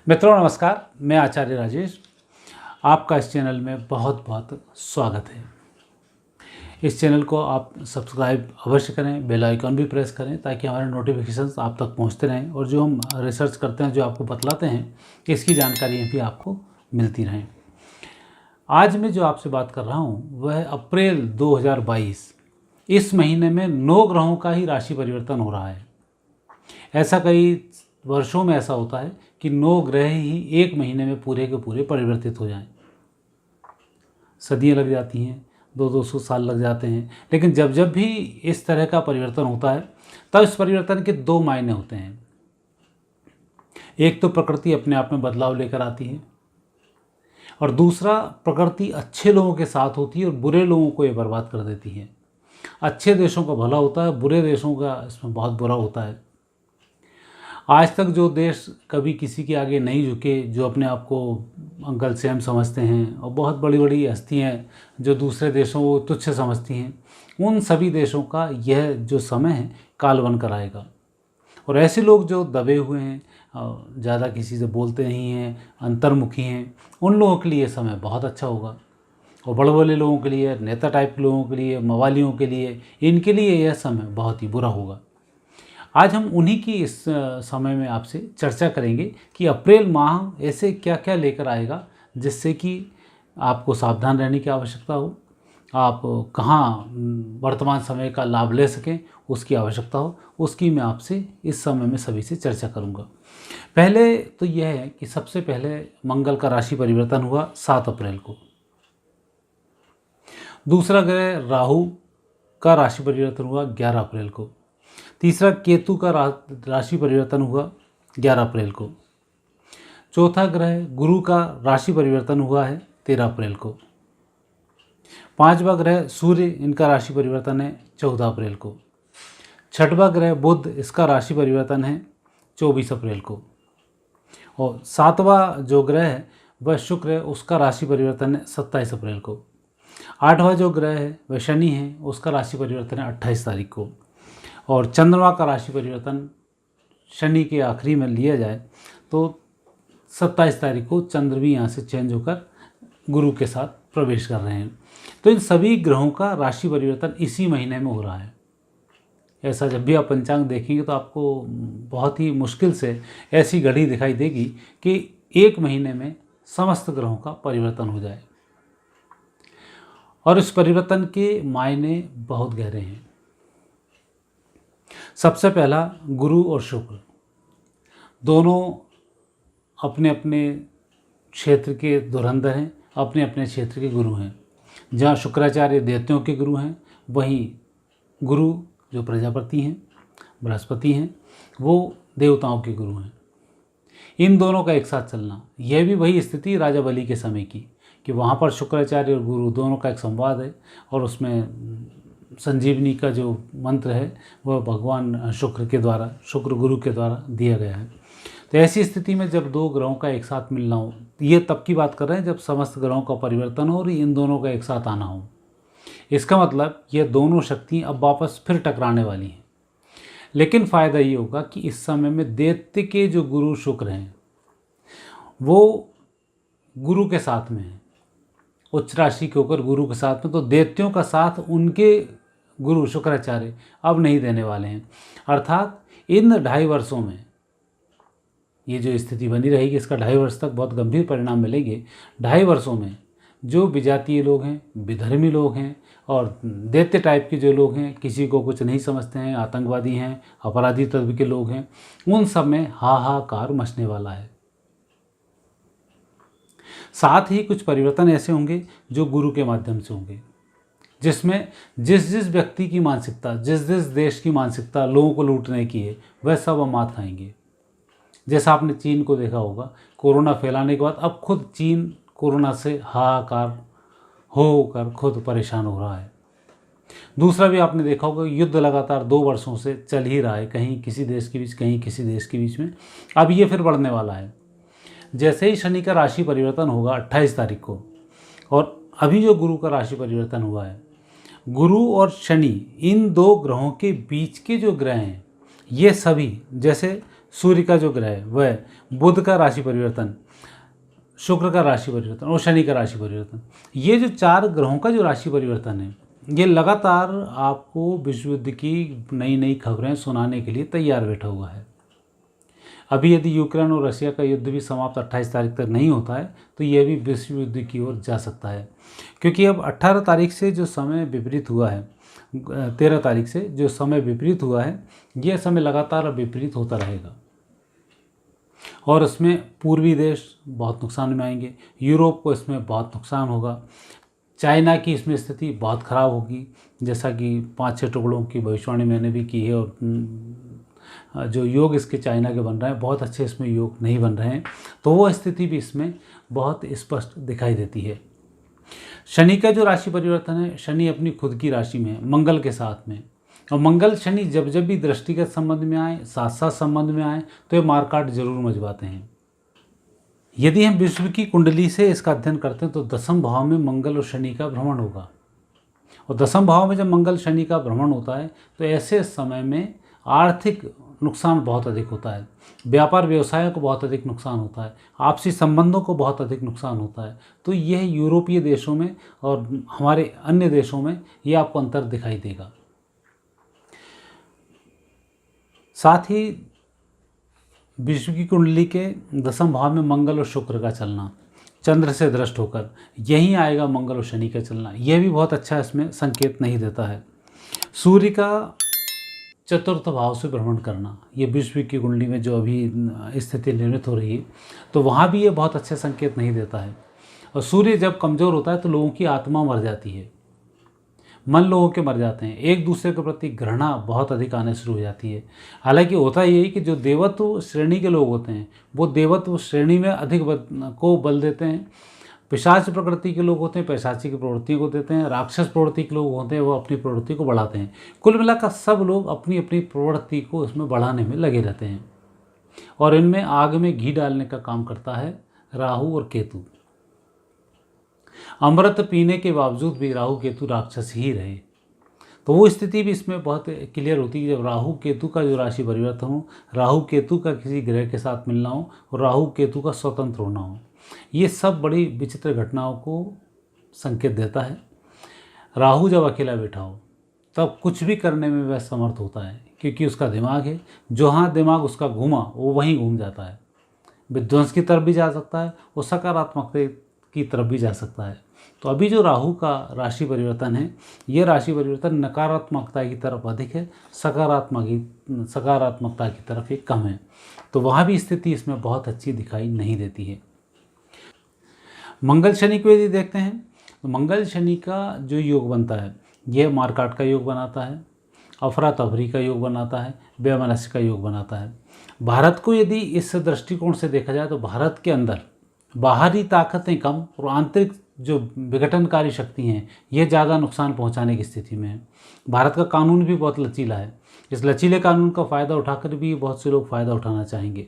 मित्रों नमस्कार, मैं आचार्य राजेश। आपका इस चैनल में बहुत बहुत स्वागत है। इस चैनल को आप सब्सक्राइब अवश्य करें, बेल आइकन भी प्रेस करें ताकि हमारे नोटिफिकेशंस आप तक पहुंचते रहें और जो हम रिसर्च करते हैं, जो आपको बतलाते हैं, इसकी जानकारियाँ भी आपको मिलती रहें। आज मैं जो आपसे बात कर रहा हूँ वह अप्रैल 2022। इस महीने में 9 ग्रहों का ही राशि परिवर्तन हो रहा है। ऐसा कई वर्षों में ऐसा होता है कि 9 ग्रह ही एक महीने में पूरे के पूरे परिवर्तित हो जाएं। सदियां लग जाती हैं, 200 साल लग जाते हैं, लेकिन जब जब भी इस तरह का परिवर्तन होता है तब इस परिवर्तन के 2 मायने होते हैं। एक तो प्रकृति अपने आप में बदलाव लेकर आती है और दूसरा प्रकृति अच्छे लोगों के साथ होती है और बुरे लोगों को ये बर्बाद कर देती है। अच्छे देशों का भला होता है, बुरे देशों का इसमें बहुत बुरा होता है। आज तक जो देश कभी किसी के आगे नहीं झुके, जो अपने आप को अंकल सैम समझते हैं और बहुत बड़ी बड़ी हस्तियाँ जो दूसरे देशों को तुच्छ समझती हैं, उन सभी देशों का यह जो समय है काल बन कर आएगा। और ऐसे लोग जो दबे हुए हैं, ज़्यादा किसी से बोलते नहीं हैं, अंतर्मुखी हैं, उन लोगों के लिए ये समय बहुत अच्छा होगा। और बड़े बड़े लोगों के लिए, नेता टाइप के लोगों के लिए, मवालियों के लिए, इनके लिए यह समय बहुत ही बुरा होगा। आज हम उन्हीं की इस समय में आपसे चर्चा करेंगे कि अप्रैल माह ऐसे क्या क्या लेकर आएगा जिससे कि आपको सावधान रहने की आवश्यकता हो, आप कहाँ वर्तमान समय का लाभ ले सकें उसकी आवश्यकता हो, उसकी मैं आपसे इस समय में सभी से चर्चा करूंगा। पहले तो यह है कि सबसे पहले मंगल का राशि परिवर्तन हुआ 7 अप्रैल को। दूसरा ग्रह राहु का राशि परिवर्तन हुआ 11 अप्रैल को। तीसरा केतु का राशि परिवर्तन हुआ 11 अप्रैल को। चौथा ग्रह गुरु का राशि परिवर्तन हुआ है 13 अप्रैल को। पांचवा ग्रह सूर्य, इनका राशि परिवर्तन है 14 अप्रैल को। छठवां ग्रह बुध, इसका राशि परिवर्तन है 24 अप्रैल को। और सातवां जो ग्रह है वह शुक्र है, उसका राशि परिवर्तन है 27 अप्रैल को। आठवां जो ग्रह है वह शनि है, उसका राशि परिवर्तन है 28 तारीख को। और चंद्रमा का राशि परिवर्तन शनि के आखिरी में लिया जाए तो 27 तारीख को चंद्र भी यहाँ से चेंज होकर गुरु के साथ प्रवेश कर रहे हैं। तो इन सभी ग्रहों का राशि परिवर्तन इसी महीने में हो रहा है। ऐसा जब भी आप पंचांग देखेंगे तो आपको बहुत ही मुश्किल से ऐसी घड़ी दिखाई देगी कि एक महीने में समस्त ग्रहों का परिवर्तन हो जाए। और इस परिवर्तन के मायने बहुत गहरे हैं। सबसे पहला, गुरु और शुक्र दोनों अपने अपने क्षेत्र के धुरंधर हैं, अपने अपने क्षेत्र के गुरु हैं। जहाँ शुक्राचार्य दैत्यों के गुरु हैं, वहीं गुरु जो प्रजापति हैं, बृहस्पति हैं, वो देवताओं के गुरु हैं। इन दोनों का एक साथ चलना, यह भी वही स्थिति राजा बलि के समय की कि वहाँ पर शुक्राचार्य और गुरु दोनों का एक संवाद है और उसमें संजीवनी का जो मंत्र है वह भगवान शुक्र के द्वारा, शुक्र गुरु के द्वारा दिया गया है। तो ऐसी स्थिति में जब 2 ग्रहों का एक साथ मिलना हो, ये तब की बात कर रहे हैं जब समस्त ग्रहों का परिवर्तन हो और इन दोनों का एक साथ आना हो। इसका मतलब ये दोनों शक्तियाँ अब वापस फिर टकराने वाली हैं। लेकिन फ़ायदा ये होगा कि इस समय में दैत्य के जो गुरु शुक्र हैं वो गुरु के साथ में हैं, उच्च राशि के होकर गुरु के साथ में। तो दैत्यों का साथ उनके गुरु शुक्राचार्य अब नहीं देने वाले हैं। अर्थात इन 2.5 वर्षों में ये जो स्थिति बनी रहेगी, इसका 2.5 वर्ष तक बहुत गंभीर परिणाम मिलेंगे। 2.5 वर्षों में जो विजातीय लोग हैं, विधर्मी लोग हैं और दैत्य टाइप के जो लोग हैं, किसी को कुछ नहीं समझते हैं, आतंकवादी हैं, अपराधी तत्व के लोग हैं, उन सब में हाहाकार मचने वाला है। साथ ही कुछ परिवर्तन ऐसे होंगे जो गुरु के माध्यम से होंगे, जिसमें जिस जिस व्यक्ति की मानसिकता, जिस जिस देश की मानसिकता लोगों को लूटने की है, वह सब अब मात खाएंगे। जैसा आपने चीन को देखा होगा, कोरोना फैलाने के बाद अब खुद चीन कोरोना से हाहाकार होकर खुद परेशान हो रहा है। दूसरा भी आपने देखा होगा, युद्ध लगातार 2 वर्षों से चल ही रहा है, कहीं किसी देश के बीच, कहीं किसी देश के बीच में। अब ये फिर बढ़ने वाला है। जैसे ही शनि का राशि परिवर्तन होगा 28 तारीख को, और अभी जो गुरु का राशि परिवर्तन हुआ है, गुरु और शनि इन 2 ग्रहों के बीच के जो ग्रह हैं, ये सभी जैसे सूर्य का जो ग्रह है वह, बुध का राशि परिवर्तन, शुक्र का राशि परिवर्तन और शनि का राशि परिवर्तन, ये जो 4 ग्रहों का जो राशि परिवर्तन है, ये लगातार आपको विश्व युद्ध की नई नई खबरें सुनाने के लिए तैयार बैठा हुआ है। अभी यदि यूक्रेन और रशिया का युद्ध भी समाप्त 28 तारीख तक नहीं होता है तो यह भी विश्व युद्ध की ओर जा सकता है, क्योंकि अब 18 तारीख से जो समय विपरीत हुआ है, 13 तारीख से जो समय विपरीत हुआ है, यह समय लगातार अब विपरीत होता रहेगा और इसमें पूर्वी देश बहुत नुकसान में आएंगे, यूरोप को इसमें बहुत नुकसान होगा, चाइना की इसमें स्थिति बहुत ख़राब होगी, जैसा कि 5-6 टुकड़ों की भविष्यवाणी मैंने भी की है। और जो योग इसके चाइना के बन रहे हैं, बहुत अच्छे इसमें योग नहीं बन रहे हैं, तो वो स्थिति भी इसमें बहुत स्पष्ट दिखाई देती है। शनि का जो राशि परिवर्तन है, शनि अपनी खुद की राशि में है, मंगल के साथ में, और मंगल शनि जब जब भी दृष्टिगत संबंध में आए, साथ साथ संबंध में आए, तो ये मारकाट जरूर मचवाते हैं। यदि हम विश्व की कुंडली से इसका अध्ययन करते हैं तो 10वें भाव में मंगल और शनि का भ्रमण होगा, और 10वें भाव में जब मंगल शनि का भ्रमण होता है तो ऐसे समय में आर्थिक नुकसान बहुत अधिक होता है, व्यापार व्यवसाय को बहुत अधिक नुकसान होता है, आपसी संबंधों को बहुत अधिक नुकसान होता है। तो यह यूरोपीय देशों में और हमारे अन्य देशों में यह आपको अंतर दिखाई देगा। साथ ही विश्व की कुंडली के 10वें भाव में मंगल और शुक्र का चलना, चंद्र से दृष्ट होकर यहीं आएगा मंगल और शनि का चलना, यह भी बहुत अच्छा इसमें संकेत नहीं देता है। सूर्य का चतुर्थ भाव से भ्रमण करना, ये विश्व की कुंडली में जो अभी स्थिति निर्मित हो रही है, तो वहाँ भी ये बहुत अच्छे संकेत नहीं देता है। और सूर्य जब कमज़ोर होता है तो लोगों की आत्मा मर जाती है, मन लोगों के मर जाते हैं, एक दूसरे के प्रति घृणा बहुत अधिक आने शुरू हो जाती है। हालांकि होता यही कि जो देवत्व श्रेणी के लोग होते हैं वो देवत्व श्रेणी में अधिक को बल देते हैं, पिशाच प्रकृति के लोग होते हैं पैशाची की प्रवृत्तियों को देते हैं, राक्षस प्रवृत्ति के लोग होते हैं वो अपनी प्रवृत्ति को बढ़ाते हैं। कुल मिलाकर सब लोग अपनी अपनी प्रवृत्ति को उसमें बढ़ाने में लगे रहते हैं, और इनमें आग में घी डालने का काम करता है राहु और केतु। अमृत पीने के बावजूद भी राहु केतु राक्षस ही रहे, तो वो स्थिति भी इसमें बहुत क्लियर होती है। जब राहु केतु का जो राशि परिवर्तन हो, राहु केतु का किसी ग्रह के साथ मिलना हो और राहु केतु का स्वतंत्र होना हो, ये सब बड़ी विचित्र घटनाओं को संकेत देता है। राहु जब अकेला बैठा हो तब कुछ भी करने में वह समर्थ होता है, क्योंकि उसका दिमाग है, जहाँ दिमाग उसका घूमा वो वहीं घूम जाता है, विध्वंस की तरफ भी जा सकता है और सकारात्मकता की तरफ भी जा सकता है। तो अभी जो राहु का राशि परिवर्तन है, ये राशि परिवर्तन नकारात्मकता की तरफ अधिक है, सकारात्मकता की तरफ ये कम है, तो वहाँ भी स्थिति इसमें बहुत अच्छी दिखाई नहीं देती है। मंगल शनि को यदि देखते हैं तो मंगल शनि का जो योग बनता है, यह मारकाट का योग बनाता है, अफरा तफरी का योग बनाता है, वैमनस्य का योग बनाता है। भारत को यदि इस दृष्टिकोण से देखा जाए तो भारत के अंदर बाहरी ताकतें कम और आंतरिक जो विघटनकारी शक्ति हैं ये ज़्यादा नुकसान पहुंचाने की स्थिति में है। भारत का कानून भी बहुत लचीला है, इस लचीले कानून का फ़ायदा उठाकर भी बहुत से लोग फ़ायदा उठाना चाहेंगे।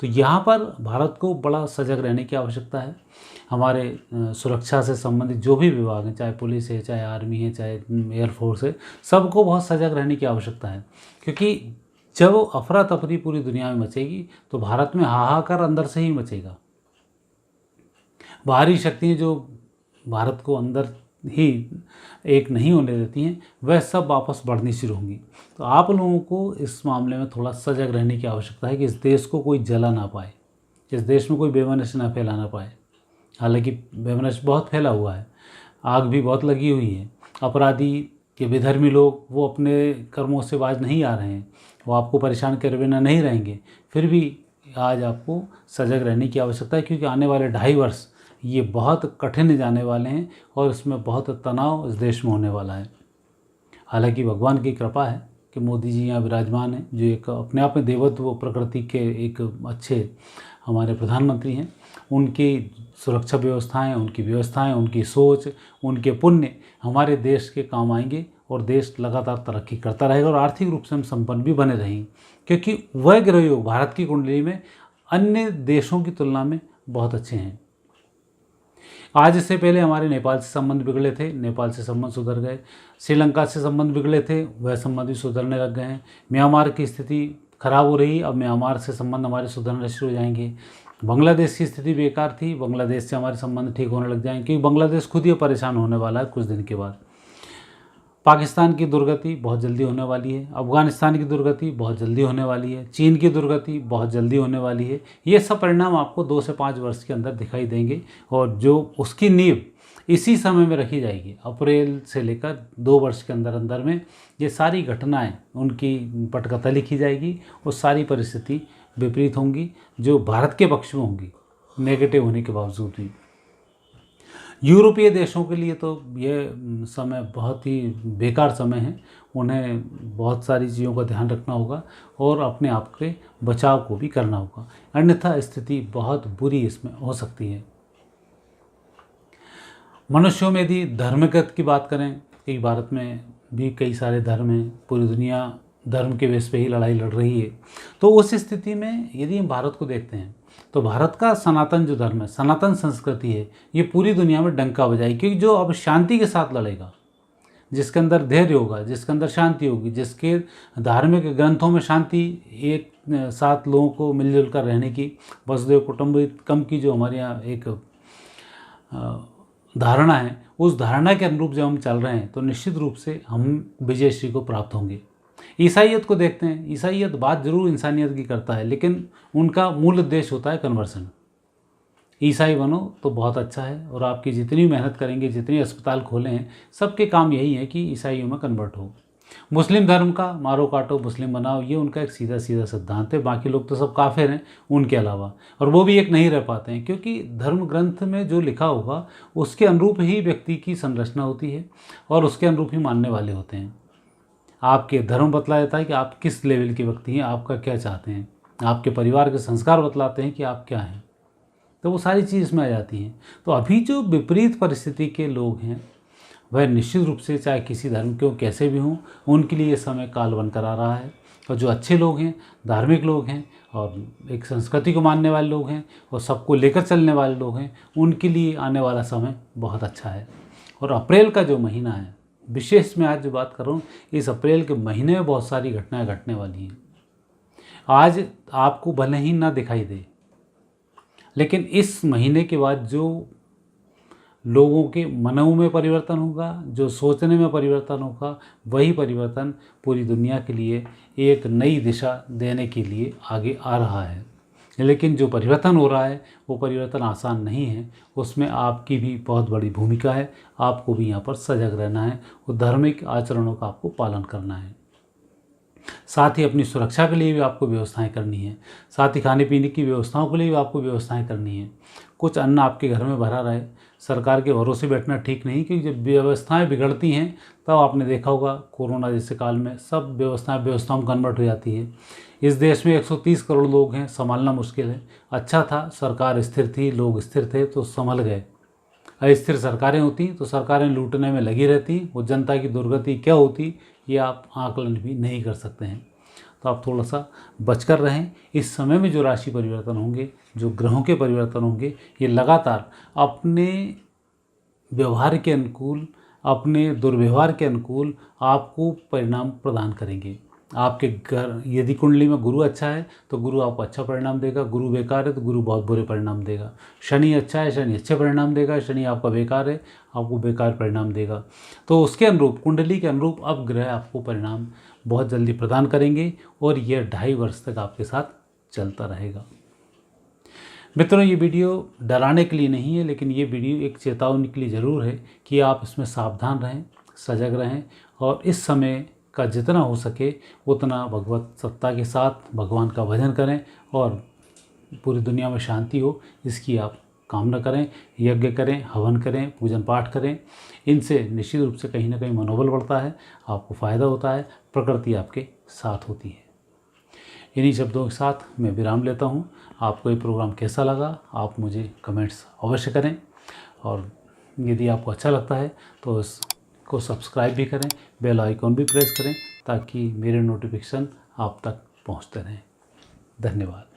तो यहाँ पर भारत को बड़ा सजग रहने की आवश्यकता है। हमारे सुरक्षा से संबंधित जो भी विभाग हैं, चाहे पुलिस है, चाहे आर्मी है, चाहे एयरफोर्स है, सबको बहुत सजग रहने की आवश्यकता है, क्योंकि जब अफरा तफरी पूरी दुनिया में मचेगी तो भारत में हाहाकार अंदर से ही मचेगा। बाहरी शक्तियाँ जो भारत को अंदर ही एक नहीं होने देती हैं, वह सब वापस बढ़नी शुरू होंगी। तो आप लोगों को इस मामले में थोड़ा सजग रहने की आवश्यकता है कि इस देश को कोई जला ना पाए, इस देश में कोई वैमनस्य ना फैला ना पाए। हालांकि वैमनस्य बहुत फैला हुआ है, आग भी बहुत लगी हुई है, अपराधी के विधर्मी लोग वो अपने कर्मों से बाज नहीं आ रहे हैं, वो आपको परेशान करे बिना नहीं रहेंगे। फिर भी आज आपको सजग रहने की आवश्यकता है, क्योंकि आने वाले 2.5 वर्ष ये बहुत कठिन जाने वाले हैं और इसमें बहुत तनाव इस देश में होने वाला है। हालांकि भगवान की कृपा है कि मोदी जी यहाँ विराजमान हैं, जो एक अपने आप में देवत्व प्रकृति के एक अच्छे हमारे प्रधानमंत्री हैं। उनकी सुरक्षा व्यवस्थाएं, उनकी व्यवस्थाएं, उनकी सोच, उनके पुण्य हमारे देश के काम आएंगे और देश लगातार तरक्की करता रहेगा और आर्थिक रूप से हम संपन्न भी बने रहेंगे, क्योंकि वह ग्रह योग भारत की कुंडली में अन्य देशों की तुलना में बहुत अच्छे हैं। आज इससे पहले हमारे नेपाल से संबंध बिगड़े थे, नेपाल से संबंध सुधर गए। श्रीलंका से संबंध बिगड़े थे, वह संबंध भी सुधरने लग गए हैं। म्यांमार की स्थिति खराब हो रही। अब म्यांमार से संबंध हमारे सुधरने शुरू हो जाएंगे। बांग्लादेश की स्थिति बेकार थी, बांग्लादेश से हमारे संबंध ठीक होने लग जाएंगे, क्योंकि बांग्लादेश खुद ही परेशान होने वाला है कुछ दिन के बाद। पाकिस्तान की दुर्गति बहुत जल्दी होने वाली है, अफगानिस्तान की दुर्गति बहुत जल्दी होने वाली है, चीन की दुर्गति बहुत जल्दी होने वाली है। ये सब परिणाम आपको 2 से 5 वर्ष के अंदर दिखाई देंगे, और जो उसकी नींव इसी समय में रखी जाएगी, अप्रैल से लेकर 2 वर्ष के अंदर अंदर में ये सारी घटनाएं उनकी पटकथा लिखी जाएगी, और सारी परिस्थिति विपरीत होंगी जो भारत के पक्ष में होंगी, नेगेटिव होने के बावजूद भी। यूरोपीय देशों के लिए तो ये समय बहुत ही बेकार समय है, उन्हें बहुत सारी चीज़ों का ध्यान रखना होगा और अपने आप के बचाव को भी करना होगा, अन्यथा स्थिति बहुत बुरी इसमें हो सकती है। मनुष्यों में यदि धर्मगत की बात करें, कि भारत में भी कई सारे धर्म हैं, पूरी दुनिया धर्म के बेस पे ही लड़ाई लड़ रही है, तो उस स्थिति में यदि हम भारत को देखते हैं तो भारत का सनातन जो धर्म है, सनातन संस्कृति है, ये पूरी दुनिया में डंका बजाएगी, क्योंकि जो अब शांति के साथ लड़ेगा, जिसके अंदर धैर्य होगा, जिसके अंदर शांति होगी, जिसके धार्मिक ग्रंथों में शांति, एक साथ लोगों को मिलजुल कर रहने की, वसुधैव कुटुंबकम की जो हमारे यहाँ एक धारणा है, उस धारणा के अनुरूप जब हम चल रहे हैं तो निश्चित रूप से हम विजयश्री को प्राप्त होंगे। ईसाइयत को देखते हैं, ईसाइयत बात जरूर इंसानियत की करता है, लेकिन उनका मूल उद्देश्य होता है कन्वर्सन। ईसाई बनो तो बहुत अच्छा है, और आपकी जितनी मेहनत करेंगे, जितने अस्पताल खोले हैं, सबके काम यही है कि ईसाइयों में कन्वर्ट हो। मुस्लिम धर्म का मारो काटो मुस्लिम बनाओ, ये उनका एक सीधा सीधा सिद्धांत है। बाकी लोग तो सब काफिर हैं उनके अलावा, और वो भी एक नहीं रह पाते हैं, क्योंकि धर्म ग्रंथ में जो लिखा होगा उसके अनुरूप ही व्यक्ति की संरचना होती है, और उसके अनुरूप ही मानने वाले होते हैं। आपके धर्म बतला देता है कि आप किस लेवल के व्यक्ति हैं, आपका क्या चाहते हैं, आपके परिवार के संस्कार बतलाते हैं कि आप क्या हैं, तो वो सारी चीज़ इसमें आ जाती हैं। तो अभी जो विपरीत परिस्थिति के लोग हैं वह निश्चित रूप से, चाहे किसी धर्म के हो, कैसे भी हों, उनके लिए ये समय काल बनकर आ रहा है। और जो अच्छे लोग हैं, धार्मिक लोग हैं, और एक संस्कृति को मानने वाले लोग हैं, और सबको लेकर चलने वाले लोग हैं, उनके लिए आने वाला समय बहुत अच्छा है। और अप्रैल का जो महीना है, विशेष मैं आज जो बात कर रहा हूँ, इस अप्रैल के महीने में बहुत सारी घटनाएं घटने वाली हैं। आज आपको भले ही ना दिखाई दे, लेकिन इस महीने के बाद जो लोगों के मनों में परिवर्तन होगा, जो सोचने में परिवर्तन होगा, वही परिवर्तन पूरी दुनिया के लिए एक नई दिशा देने के लिए आगे आ रहा है। लेकिन जो परिवर्तन हो रहा है वो परिवर्तन आसान नहीं है, उसमें आपकी भी बहुत बड़ी भूमिका है। आपको भी यहाँ पर सजग रहना है और धार्मिक आचरणों का आपको पालन करना है। साथ ही अपनी सुरक्षा के लिए भी आपको व्यवस्थाएं करनी है, साथ ही खाने पीने की व्यवस्थाओं के लिए भी आपको व्यवस्थाएं करनी है। कुछ अन्न आपके घर में भरा रहे, सरकार के भरोसे बैठना ठीक नहीं, क्योंकि जब व्यवस्थाएं बिगड़ती हैं तब आपने देखा होगा कोरोना जैसे काल में सब व्यवस्थाओं में कन्वर्ट हो जाती है। इस देश में 130 करोड़ लोग हैं, संभालना मुश्किल है। अच्छा था सरकार स्थिर थी, लोग स्थिर थे तो संभल गए। अस्थिर सरकारें होती तो सरकारें लूटने में लगी रहती, वो जनता की दुर्गति क्या होती ये आप आकलन भी नहीं कर सकते हैं। तो आप थोड़ा सा बचकर रहें। इस समय में जो राशि परिवर्तन होंगे, जो ग्रहों के परिवर्तन होंगे, ये लगातार अपने व्यवहार के अनुकूल, अपने दुर्व्यवहार के अनुकूल आपको परिणाम प्रदान करेंगे। आपके घर यदि कुंडली में गुरु अच्छा है तो गुरु आपको अच्छा परिणाम देगा, गुरु बेकार है तो गुरु बहुत बुरे परिणाम देगा। शनि अच्छा है, शनि अच्छे परिणाम देगा, शनि आपका बेकार है, आपको बेकार परिणाम देगा। तो उसके अनुरूप, कुंडली के अनुरूप अब ग्रह आपको परिणाम बहुत जल्दी प्रदान करेंगे, और यह 2.5 वर्ष तक आपके साथ चलता रहेगा। मित्रों, ये वीडियो डराने के लिए नहीं है, लेकिन ये वीडियो एक चेतावनी के लिए ज़रूर है कि आप इसमें सावधान रहें, सजग रहें, और इस समय का जितना हो सके उतना भगवत सत्ता के साथ भगवान का भजन करें, और पूरी दुनिया में शांति हो इसकी आप कामना करें। यज्ञ करें, हवन करें, पूजन पाठ करें। इनसे निश्चित रूप से कहीं ना कहीं मनोबल बढ़ता है, आपको फ़ायदा होता है, प्रकृति आपके साथ होती है। इन्हीं शब्दों के साथ मैं विराम लेता हूँ। आपको ये प्रोग्राम कैसा लगा आप मुझे कमेंट्स अवश्य करें, और यदि आपको अच्छा लगता है तो इसको सब्सक्राइब भी करें, बेल आइकॉन भी प्रेस करें, ताकि मेरे नोटिफिकेशन आप तक पहुँचते रहें। धन्यवाद।